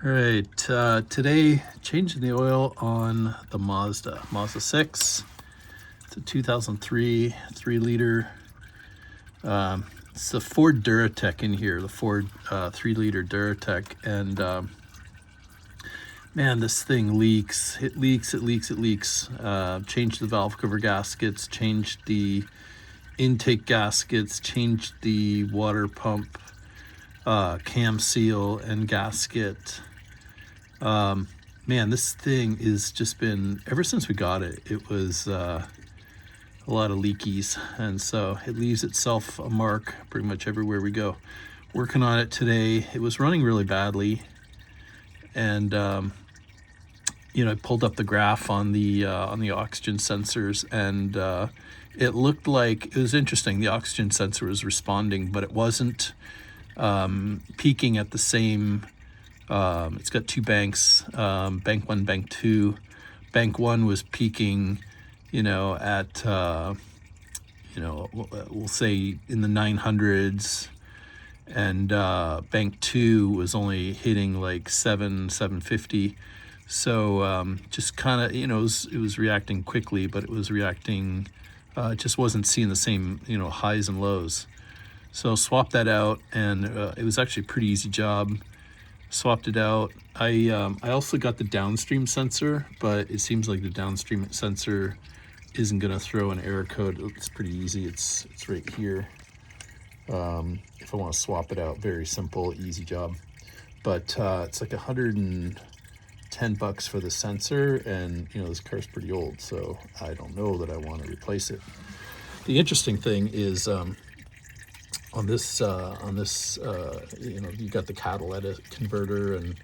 All right, today changing the oil on the Mazda 6. It's a 2003 3-liter. It's the Ford Duratec in here, the Ford 3-liter Duratec, and man, this thing leaks. It leaks. Changed the valve cover gaskets, changed the intake gaskets, changed the water pump cam seal and gasket. Man, this thing is just been, ever since we got it, it was a lot of leakies, and so it leaves itself a mark pretty much everywhere we go. Working on it today. It was running really badly, and I pulled up the graph on the oxygen sensors, and it looked like, it was interesting, the oxygen sensor was responding, but it wasn't peaking at the same. It's got two banks, bank 1, bank 2. Bank 1 was peaking, at we'll say in the 900s, and bank 2 was only hitting like 750. So just kind of, it was reacting quickly, but it was reacting, it just wasn't seeing the same, highs and lows. So swapped that out, and it was actually a pretty easy job. Swapped it out. I also got the downstream sensor, but it seems like the downstream sensor isn't going to throw an error code. It's pretty easy. It's right here. If I want to swap it out, very simple, easy job. But it's like $110 for the sensor, and this car's pretty old, so I don't know that I want to replace it. The interesting thing is, on this, you got the catalytic converter, and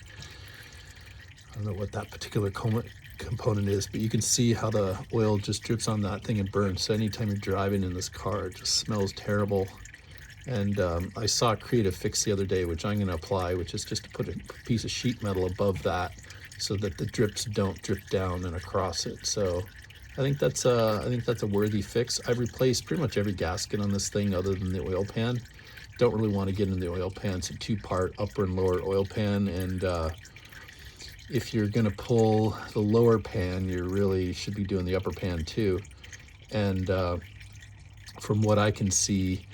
I don't know what that particular component is, but you can see how the oil just drips on that thing and burns. So anytime you're driving in this car, it just smells terrible. And I saw a creative fix the other day, which I'm going to apply, which is just to put a piece of sheet metal above that so that the drips don't drip down and across it. So I think that's a worthy fix. I've replaced pretty much every gasket on this thing other than the oil pan. Don't really want to get into the oil pan. It's a 2-part upper and lower oil pan, and if you're going to pull the lower pan, you really should be doing the upper pan too. And from what I can see,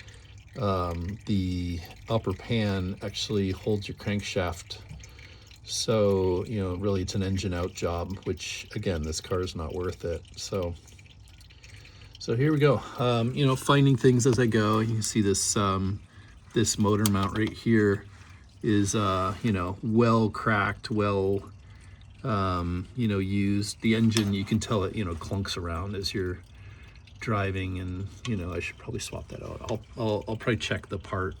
the upper pan actually holds your crankshaft. So, really it's an engine out job, which again, this car is not worth it. So here we go. Finding things as I go. You can see this, this motor mount right here is, well cracked, well, used. The engine, you can tell it, clunks around as you're driving, and, I should probably swap that out. I'll probably check the part,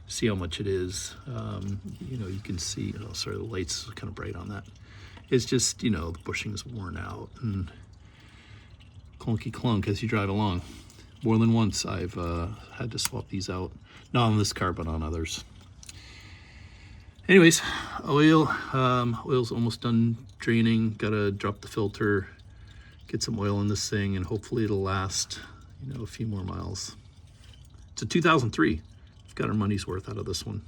see how much it is. You can see, sorry, the light's kind of bright on that. It's just, the bushing's worn out and clunky clunk as you drive along. More than once I've had to swap these out, not on this car, but on others. Anyways, oil's almost done draining. Gotta drop the filter, get some oil in this thing, and hopefully it'll last, a few more miles. It's a 2003. We've got our money's worth out of this one.